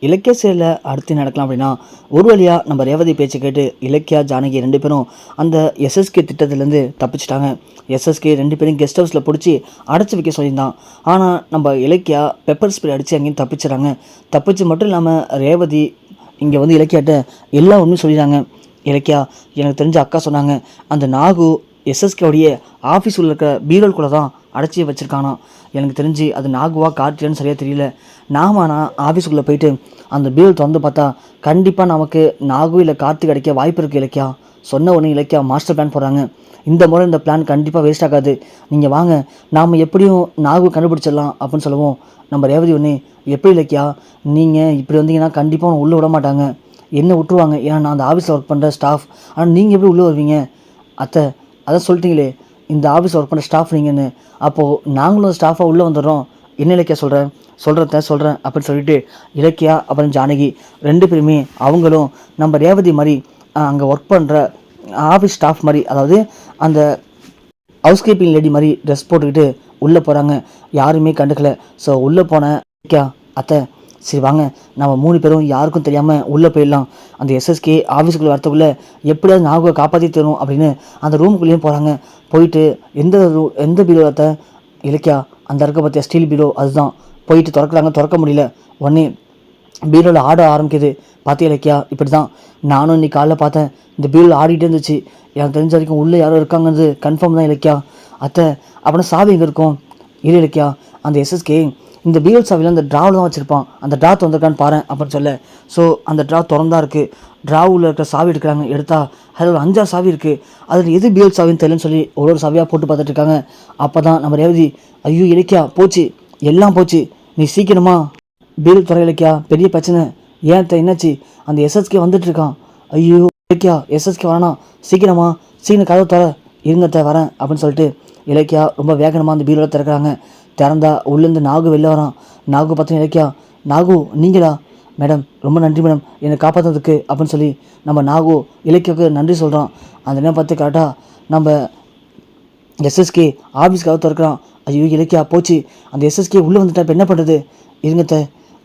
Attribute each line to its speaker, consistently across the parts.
Speaker 1: இலக்கிய செயலில் அடுத்து நடக்கலாம் அப்படின்னா ஒரு வழியாக நம்ம ரேவதி பேச்சு கேட்டு இலக்கியா ஜானகி ரெண்டு பேரும் அந்த எஸ்எஸ்கே திட்டத்திலேருந்து தப்பிச்சிட்டாங்க. எஸ்எஸ்கே ரெண்டு பேரும் கெஸ்ட் ஹவுஸில் பிடிச்சி அடைச்சி வைக்க சொல்லியிருந்தான். ஆனால் நம்ம இலக்கியா பெப்பர் ஸ்ப்ரே அடித்து அங்கேயும் தப்பிச்சிடறாங்க. தப்பிச்சு மட்டும் இல்லாமல் ரேவதி இங்கே வந்து இலக்கியாட்ட எல்லா ஒன்றும் சொல்லிடுறாங்க. இலக்கியா, எனக்கு தெரிஞ்ச அக்கா சொன்னாங்க, அந்த நாகு எஸ்எஸ்கேவுடைய ஆஃபீஸ் உள்ள இருக்க பீரோல் கூட தான் அடைச்சி வச்சுருக்கானா. எனக்கு தெரிஞ்சு அது நாகுவா கார்த்தியான்னு சரியாக தெரியல. நான் ஆஃபீஸுக்குள்ளே போயிட்டு அந்த பீரோல் திறந்து பார்த்தா கண்டிப்பாக நமக்கு நாகு இல்லை கார்த்திக் கிடைக்க வாய்ப்பு இருக்குது. இலக்கியா சொன்ன உடனே இலக்கியா மாஸ்டர் பிளான் போடுறாங்க. இந்த முறை இந்த பிளான் கண்டிப்பாக வேஸ்ட் ஆகாது, நீங்கள் வாங்க, நாம் எப்படியும் நாகு கண்டுபிடிச்சிடலாம் அப்படின்னு சொல்லுவோம். நம்ம ரேவதி ஒன்று, எப்படி இலக்கியா, நீங்கள் இப்படி வந்தீங்கன்னா கண்டிப்பாக உள்ளே விட மாட்டாங்க, என்ன விட்டுருவாங்க, ஏன்னா நான் அந்த ஆஃபீஸில் ஒர்க் பண்ணுற ஸ்டாஃப். ஆனால் நீங்கள் எப்படி உள்ளே வருவீங்க? அத்தை, அதான் சொல்லிட்டீங்களே இந்த ஆஃபீஸ் ஒர்க் பண்ணுற ஸ்டாஃப் நீங்கன்னு, அப்போது நாங்களும் ஸ்டாஃபாக உள்ளே வந்துடுறோம். என்ன இலக்கியா சொல்கிறேன் அப்படின்னு சொல்லிட்டு இலக்கியா அப்புறம் ஜானகி ரெண்டு பேருமே அவங்களும் நம்ம ரேவதி மாதிரி அங்கே ஒர்க் பண்ணுற ஆஃபீஸ் ஸ்டாஃப் மாதிரி, அதாவது அந்த ஹவுஸ் கீப்பிங் லேடி மாதிரி ட்ரெஸ் போட்டுக்கிட்டு உள்ளே போகிறாங்க. யாருமே கண்டுக்கல. ஸோ உள்ளே போன இலக்கியா, அத்தை சரி வாங்க, நம்ம 3 பேரும் யாருக்கும் தெரியாமல் உள்ளே போயிடலாம், அந்த எஸ்எஸ்கே ஆஃபீஸுக்குள்ளே வரத்துக்குள்ளே எப்படியாவது நாகுவை காப்பாற்றி தரும் அப்படின்னு அந்த ரூமுக்குள்ளேயும் போகிறாங்க. போயிட்டு எந்த பீரோத்தை இலக்கியா, அந்த இருக்க பார்த்தியா ஸ்டீல் பீரோ, அதுதான் போயிட்டு திறக்கிறாங்க. திறக்க முடியல. உடனே பீரோவில் ஆட ஆரம்பிக்குது. பார்த்தியா இலக்கியா, இப்படி தான் நானும் இன்னைக்கு காலைல பார்த்தேன், இந்த பீரோவில் ஆடிட்டே இருந்துச்சு. எனக்கு தெரிஞ்ச வரைக்கும் உள்ளே யாரோ இருக்காங்கிறது கன்ஃபார்ம் தான் இலக்கியா. அத்தை, அப்படின்னா சாவி எங்கே இருக்கும்? இரு இலக்கியா, அந்த எஸ்எஸ்கே இந்த பீரோல் சாவியில் அந்த ட்ராவில் தான் வச்சுருப்பான், அந்த ட்ரா திறந்துருக்கான்னு பாரு அப்படின்னு சொல்ல. ஸோ அந்த ட்ரா திறந்தா இருக்குது. ட்ராவில் இருக்கிற சாவி எடுக்கிறாங்க. எடுத்தால் அதில் ஒரு 5-6 சாவி இருக்குது. அதில் எது பீரோல் சாவின்னு தெரியலன்னு சொல்லி ஒரு சாவியாக போட்டு பார்த்துட்டு இருக்காங்க. அப்போ தான் நம்ம ரேவதி, ஐயோ இலக்கியா போச்சு, எல்லாம் போச்சு, நீ சீக்கிரமா பீரோல் துறை இலக்கியா, பெரிய பிரச்சனை, ஏன் என்னாச்சு, அந்த எஸ்எஸ்கே வந்துட்டுருக்கான். ஐயோ இலக்கியா, எஸ்எஸ்கே வரானா, சீக்கிரம் கதவை தர, இருங்கத்தை வரேன் அப்படின்னு சொல்லிட்டு இலக்கியா ரொம்ப வேகமாக அந்த பீரோவில் திறக்கிறாங்க. திறந்தா உள்ளேருந்து நாகு வெளில வரான். நாகு பார்த்தீங்கன்னா இலக்கியா, நாகு நீங்களா? மேடம் ரொம்ப நன்றி மேடம், என்னை காப்பாற்றுறதுக்கு அப்படின்னு சொல்லி நம்ம நாகு இலக்கியாவுக்கு நன்றி சொல்கிறான். அந்த நேரம் பார்த்து கரெக்டாக நம்ம எஸ்எஸ்கே ஆஃபீஸ்க்காக திறக்கிறான். ஐயோ இலக்கியா போச்சு, அந்த எஸ்எஸ்கே உள்ளே வந்துட்டா இப்போ என்ன பண்ணுறது? இருங்கத்த,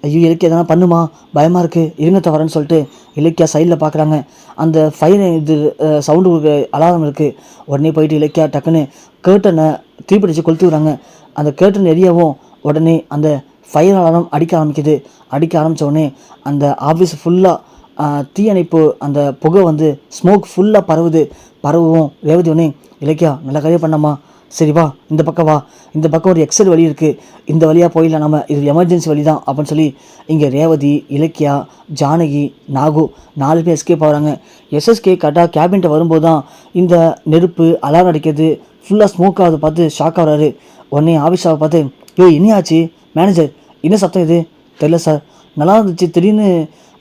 Speaker 1: ஐயோ இலக்கியா எதனா பண்ணுமா, பயமாக இருக்குது, இருங்கத்த வரேன்னு சொல்லிட்டு இலக்கியா சைடில் பார்க்குறாங்க. அந்த ஃபைன் இது சவுண்டு அலாரம் இருக்குது. உடனே போயிட்டு இலக்கியா டக்குன்னு கேர்ட்டனை தீப்பிடிச்சு கொளுத்தி விடுறாங்க. அந்த கேர்டன் எரியவும் உடனே அந்த ஃபயர் அலாரம் அடிக்க ஆரம்பித்த உடனே அந்த ஆஃபீஸ் ஃபுல்லாக தீயணைப்பு அந்த புகை வந்து ஸ்மோக் ஃபுல்லாக பரவும் ரேவதி உடனே, இலக்கியா நல்லா கரையாக பண்ணாமா, சரி வா இந்த பக்கம் வா, இந்த பக்கம் ஒரு எக்ஸல் வழி இருக்குது, இந்த வழியாக போயிடலாம், நம்ம இது எமர்ஜென்சி வழி தான் அப்படின்னு சொல்லி இங்கே ரேவதி, இலக்கியா, ஜானகி, நாகு 4 பேர் எஸ்கேப் ஆகிறாங்க. எஸ்எஸ்கே கரெக்டாக கேபின்ட்ட வரும்போது தான் இந்த நெருப்பு அலாரம் அடிக்கிறது ஃபுல்லாக ஸ்மோக் ஆகுது பார்த்து ஷாக் ஆகிறாரு. உடனே ஆஃபீஸாவை பார்த்து, என்ன ஆச்சு மேனேஜர், என்ன சத்தம் இது? தெரில சார், நல்லா இருந்துச்சு, திடீர்னு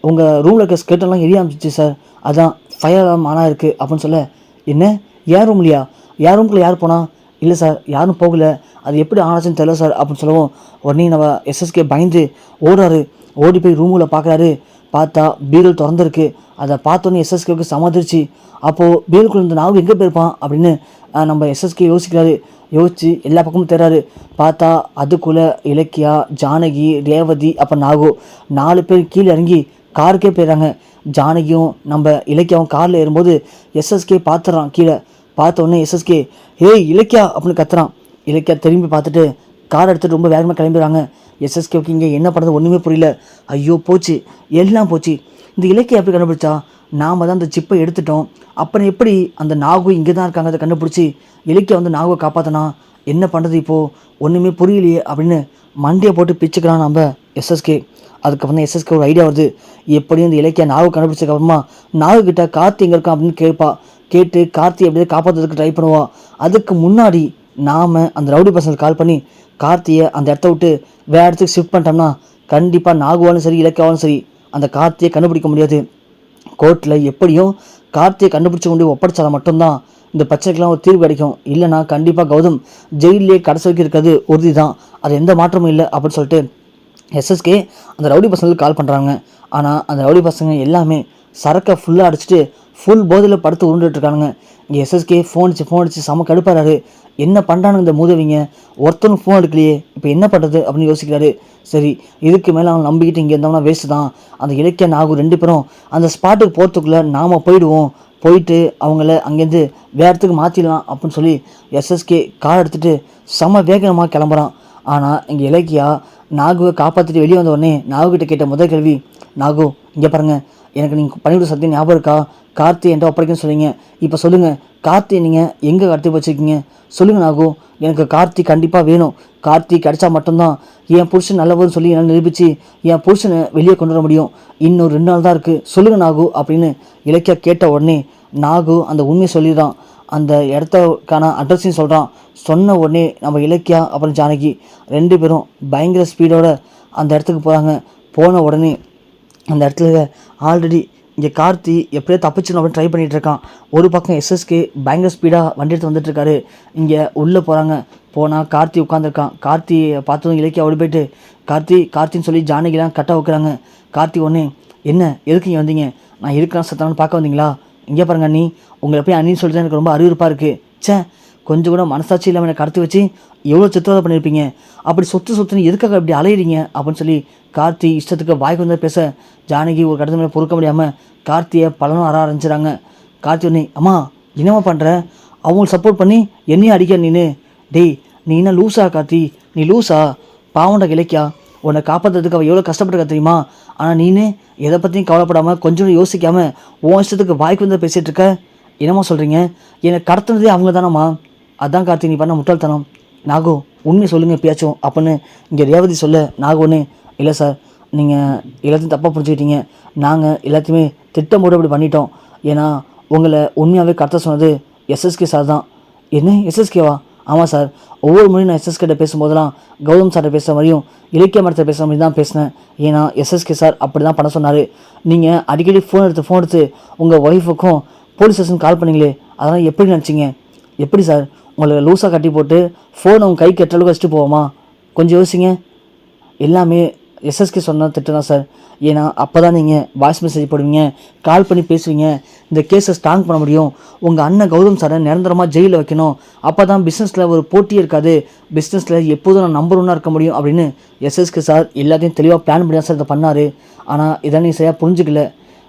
Speaker 1: உங்கள் ரூமில் இருக்க ஸ்கேட்டெல்லாம் எரிய ஆரம்பிச்சிச்சு சார், அதான் ஃபயர் அலாரம் ஆனா இருக்குது அப்படின்னு சொல்ல. என்ன, ஏன் ரூம்லையா? யார் ரூம்குள்ளே யார் போனா? இல்லை சார் யாரும் போகலை, அது எப்படி ஆனாச்சுன்னு தெரியல சார் அப்படின்னு சொல்லவும் உடனே நம்ம எஸ்எஸ்கே பயந்து ஓடுறாரு. ஓடி போய் ரூமில் பார்க்குறாரு. பார்த்தா பீரோல் திறந்துருக்கு. அதை பார்த்தோன்னே எஸ்எஸ்கேவுக்கு சமாதிருச்சு. அப்போது பீரோக்குள்ள இந்த நாவு எங்கே போயிருப்பான் அப்படின்னு நம்ம எஸ்எஸ்கே யோசித்து எல்லா பக்கமும் தேடுறாரு. பார்த்தா அதுக்குள்ளே இலக்கியா, ஜானகி, ரேவதி அப்புறம் நாகு 4 பேர் கீழே இறங்கி காருக்கே போயிடுறாங்க. ஜானகியும் நம்ம இலக்கியாவும் காரில் ஏறும்போது எஸ்எஸ்கே பார்த்துறான். கீழே பார்த்த உடனே எஸ்எஸ்கே, ஹேய் இலக்கியா அப்படின்னு கத்துறான். இலக்கியா திரும்பி பார்த்துட்டு கார் எடுத்துகிட்டு ரொம்ப வேகமாக கிளம்பிடுறாங்க. எஸ்எஸ்கேவுக்கு இங்கே என்ன பண்ணுறது ஒன்றுமே புரியல. ஐயோ போச்சு, எல்லாம் போச்சு, இந்த இலக்கியா எப்படி கண்டுபிடிச்சா? நாம் தான் அந்த சிப்பை எடுத்துட்டோம், அப்புறம் எப்படி அந்த நாகு இங்கே தான் இருக்காங்க அதை கண்டுபிடிச்சி இலக்கியா வந்து நாகுவை காப்பாற்றினா? என்ன பண்ணுறது இப்போது, ஒன்றுமே புரியலையே அப்படின்னு மண்டியை போட்டு பிச்சுக்கிறான் நம்ம எஸ்எஸ்கே. அதுக்கப்புறம் தான் எஸ்எஸ்கே ஒரு ஐடியா வருது. எப்படியும் இந்த இலக்கியா நாகு கண்டுபிடிச்சதுக்கப்புறமா நாகுக்கிட்ட கார்த்தி எங்கே இருக்கான் அப்படின்னு கேட்டு கார்த்தி எப்படியாவது காப்பாற்றுறதுக்கு ட்ரை பண்ணுவான். அதுக்கு முன்னாடி நாம் அந்த ரவுடி பசங்களுக்கு கால் பண்ணி கார்த்தியை அந்த இடத்த விட்டு வேறு இடத்துக்கு ஷிஃப்ட் பண்ணிட்டோம்னா கண்டிப்பாக நாகுவாலும் சரி இலக்கியாவாலும் சரி அந்த கார்த்தியை கண்டுபிடிக்க முடியாது. கோர்ட்டில் எப்படியும் கார்த்தியை கண்டுபிடிச்ச கொண்டு ஒப்படைச்சால் மட்டும்தான் இந்த பிரச்சனைக்கெல்லாம் ஒரு தீர்வு கிடைக்கும். இல்லைனா கண்டிப்பாக கௌதம் ஜெயிலே கடைசி வரைக்கும் இருக்கிறது உறுதி தான், அது எந்த மாற்றமும் இல்லை அப்படின்னு சொல்லிட்டு எஸ்எஸ்கே அந்த ரவுடி பசங்களுக்கு கால் பண்ணுறாங்க. ஆனால் அந்த ரவுடி பசங்க எல்லாமே சரக்கை ஃபுல்லாக அடிச்சுட்டு ஃபுல் போதையில் படுத்து உருண்டுட்டு இருக்கானுங்க. இங்கே எஸ்எஸ்கே ஃபோன் அடிச்சு செம கடுப்பாரு. என்ன பண்ணுறானுங்க இந்த மூதவிங்க, ஒருத்தனும் ஃபோன் எடுக்கலையே, இப்போ என்ன பண்ணுறது அப்படின்னு யோசிக்கிறாரு. சரி, இதுக்கு மேலே அவன் நம்பிக்கிட்டு இங்கே இருந்தவனா வேஸ்ட்டு தான். அந்த இலக்கிய நாகு 2 பேரும் அந்த ஸ்பாட்டுக்கு போகிறதுக்குள்ளே நாம் போயிடுவோம், போயிட்டு அவங்கள அங்கேருந்து வேறு இடத்துக்கு மாற்றிடலாம் அப்படின்னு சொல்லி எஸ்எஸ்கே கார் எடுத்துகிட்டு செம வேகமாக கிளம்புறான். ஆனால் இங்கே இலக்கியா நாகுவை காப்பாற்றிட்டு வெளியே வந்த உடனே நாகுகிட்ட கேட்ட முதல் கேள்வி, நாகு இங்கே பாருங்கள், எனக்கு நீங்கள் பண்ணிவிட சத்தியம் ஞாபகம் இருக்கா? கார்த்தி என்கிட்ட ஒப்படைக்குன்னு சொல்லிங்க, இப்போ சொல்லுங்கள், கார்த்தி நீங்கள் எங்கே கடத்தி வச்சுருக்கீங்க சொல்லுங்கள் நாகு. எனக்கு கார்த்தி கண்டிப்பாக வேணும். கார்த்தி கிடைச்சா மட்டும்தான் என் புருஷன் நல்லவர்னு சொல்லி என்னால் நிரூபித்து என் புருஷனை வெளியே கொண்டு வர முடியும். இன்னும் 2 நாள் தான் இருக்குது, சொல்லுங்கள் நாகு அப்படின்னு இலக்கியா கேட்ட உடனே நாகு அந்த உண்மையை சொல்லிடுறான். அந்த இடத்துக்கான அட்ரஸையும் சொல்கிறான். சொன்ன உடனே நம்ம இலக்கியா அப்புறம் ஜானகி 2 பேரும் பயங்கர ஸ்பீடோட அந்த இடத்துக்கு போகிறாங்க. போன உடனே அந்த இடத்துல ஆல்ரெடி இங்கே கார்த்தி எப்படியோ தப்பிச்சிடணும் அப்படின்னு ட்ரை பண்ணிகிட்டு இருக்கான். ஒரு பக்கம் எஸ்எஸ்கே பயங்கர ஸ்பீடாக வண்டி எடுத்து வந்துட்டுருக்காரு. இங்கே உள்ளே போகிறாங்க. போனால் கார்த்தி உட்காந்துருக்கான். கார்த்தியை பார்த்ததும் இலக்கியா ஓடி போயிட்டு கார்த்தின்னு சொல்லி ஜானகிலாம் கட்ட வைக்கிறாங்க. கார்த்தி ஒன்று, என்ன எதுக்கு இங்கே வந்தீங்க? நான் இருக்கிறேன் சத்தானு பார்க்க வந்தீங்களா? இங்கே பாருங்க அண்ணி, உங்களை போய் அண்ணின்னு சொல்லிட்டு எனக்கு ரொம்ப அறிவிப்பாக இருக்குது. சே, கொஞ்சம் கூட மனசாட்சி இல்லாமல் என்னை கடத்தி வச்சு எவ்வளோ சித்திரவதை பண்ணியிருப்பீங்க. அப்படி சொத்துன்னு எதுக்காக இப்படி அலையிறீங்க அப்படின்னு சொல்லி கார்த்தி இஷ்டத்துக்கு வாய்க்கு வந்து பேச ஜானகி ஒரு கடத்த மேலே பொறுக்க முடியாமல் கார்த்தியை பலனும் ஆரம்பிச்சிடறாங்க. கார்த்தி ஒன்று, அம்மா என்னம்மா பண்ணுற? அவங்களுக்கு சப்போர்ட் பண்ணி என்னையும் அடிக்க நீனு? டேய், நீ என்ன லூஸா கார்த்தி? நீ லூஸா? பாவண்ட இலக்கியா, உன்னை காப்பாற்றுறதுக்கு அவள் எவ்வளோ கஷ்டப்பட்டுருக்கா தெரியுமா? ஆனால் நீனு எதை பற்றியும் கவலைப்படாமல் கொஞ்சம் யோசிக்காமல் உன் இஷ்டத்துக்கு வாய்க்கு வந்து பேசிகிட்டு இருக்க. என்னம்மா சொல்கிறீங்க? என்னை கடத்துனதே அவங்க தானம்மா. அதான் கார்த்தி நீ பண்ண முட்டாள்தனம். நாகு உண்மை சொல்லுங்கள் எப்பயாச்சும் அப்படின்னு இங்கே ரேவதி சொல்ல, நாகுன்னு, இல்லை சார், நீங்கள் எல்லாத்தையும் தப்பாக புரிஞ்சுக்கிட்டீங்க. நாங்கள் எல்லாத்தையுமே திட்டமிட்டு இப்படி பண்ணிட்டோம். ஏன்னா உங்களை உண்மையாகவே கடத்த சொன்னது எஸ்எஸ்கே சார் தான். என்ன எஸ்எஸ்கேவா? ஆமாம் சார், ஒவ்வொரு முறையும் நான் எஸ்எஸ்கேட்ட பேசும்போதெல்லாம் கௌதம் சார்கிட்ட பேசுகிற மாதிரியும் இலக்கிய மரத்தை பேசுகிற மாதிரி தான் பேசினேன். ஏன்னா எஸ்எஸ்கே சார் அப்படி தான் பண்ண சொன்னார். நீங்கள் அடிக்கடி ஃபோன் எடுத்து உங்கள் ஒய்ஃபுக்கும் போலீஸ் ஸ்டேஷன் கால் பண்ணிங்களே, அதெல்லாம் எப்படி நினச்சிங்க? எப்படி சார் உங்களை லூஸாக கட்டி போட்டு ஃபோனை உங்கள் கை கெட்டளவுக்கு வச்சுட்டு போவோமா? கொஞ்சம் யோசிங்க. எல்லாமே எஸ்எஸ்கே சொன்ன திட்டம் தான் சார். ஏன்னா அப்போ தான் நீங்கள் வாய்ஸ் மெசேஜ் போடுவீங்க, கால் பண்ணி பேசுவீங்க, இந்த கேஸை ஸ்ட்ராங் பண்ண முடியும். உங்கள் அண்ணன் கௌதம் சாரை நிரந்தரமாக ஜெயிலில் வைக்கணும். அப்போ தான் பிஸ்னஸில் ஒரு போட்டியே இருக்காது, பிஸ்னஸில் எப்போதும் நான் நம்பர் 1 இருக்க முடியும் அப்படின்னு எஸ்எஸ்கே சார் எல்லாத்தையும் தெளிவாக பிளான் பண்ணி தான் சார் இதை பண்ணார். ஆனால் இதெல்லாம் நீங்கள் சரியாக புரிஞ்சுக்கல.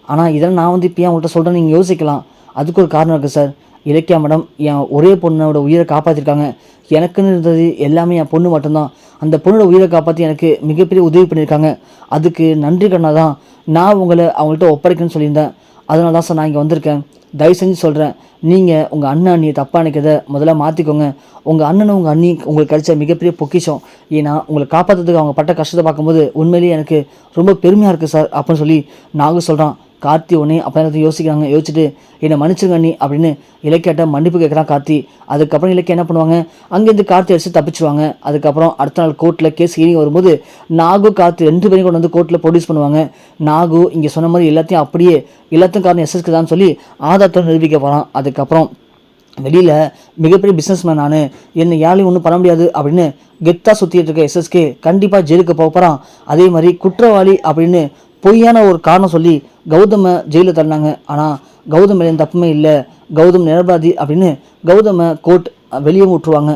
Speaker 1: ஆனால் இதெல்லாம் நான் வந்து இப்போ ஏன் உங்கள்கிட்ட சொல்கிறேன்னு நீங்கள் யோசிக்கலாம். அதுக்கு ஒரு காரணம் இருக்குது சார். இலக்கியா மேடம் என் ஒரே பொண்ணோட உயிரை காப்பாற்றிருக்காங்க. எனக்குன்னு இருந்தது எல்லாமே என் பொண்ணு மட்டும்தான். அந்த பொண்ணோட உயிரை காப்பாற்றி எனக்கு மிகப்பெரிய உதவி பண்ணியிருக்காங்க. அதுக்கு நன்றி கண்ணாக தான் நான் உங்களை அவங்கள்ட்ட ஒப்படைக்கணும்னு சொல்லியிருந்தேன். அதனால தான் சார் நான் இங்கே வந்திருக்கேன். தயவு செஞ்சு சொல்கிறேன், நீங்கள் உங்கள் அண்ணன் அண்ணியை தப்பாக நினைக்கிறத முதல்ல மாற்றிக்கோங்க. உங்கள் அண்ணனும் உங்கள் அண்ணி உங்களுக்கு கிடைச்ச மிகப்பெரிய பொக்கிஷம். ஏன்னா உங்களை காப்பாற்றுறதுக்கு அவங்க பட்ட கஷ்டத்தை பார்க்கும்போது உண்மையிலேயே எனக்கு ரொம்ப பெருமையாக இருக்குது சார் அப்படின்னு சொல்லி நாகு சொல்கிறான். கார்த்தி ஒன்று அப்போ யோசிக்கிறாங்க. யோசிச்சுட்டு என்னை மன்னிச்சுங்க அண்ணி அப்படின்னு இலக்கியாட்ட மன்னிப்பு கேட்குறான் கார்த்தி. அதுக்கப்புறம் இலக்கிய என்ன பண்ணுவாங்க, அங்கேருந்து கார்த்தி அடிச்சு தப்பிச்சுவாங்க. அதுக்கப்புறம் அடுத்த நாள் கோர்ட்டில் கேஸ் ஹியரிங் வரும்போது நாகு கார்த்தி 2 பேரையும் கொண்டு வந்து கோர்ட்டில் ப்ரொடியூஸ் பண்ணுவாங்க. நாகு இங்கே சொன்ன மாதிரி எல்லாத்தையும் காரணம் எஸ்எஸ்கே தான் சொல்லி ஆதாரத்தோடு நிரூபிக்க போகிறான். அதுக்கப்புறம் வெளியில் மிகப்பெரிய பிஸ்னஸ் மேன் நான், என்னை யாரையும் ஒன்றும் பண்ண முடியாது அப்படின்னு கெத்தாக சுற்றிட்டு இருக்க எஸ்எஸ்கே கண்டிப்பாக ஜெயிலுக்கு போகிறான். அதே மாதிரி குற்றவாளி அப்படின்னு பொய்யான ஒரு காரணம் சொல்லி கௌதமை ஜெயிலில் தள்ளினாங்க. ஆனால் கௌதம் மேலே தப்புமே இல்லை, கௌதம் நிரபராதி அப்படின்னு கௌதமை கோர்ட் வெளியே விட்டுருவாங்க.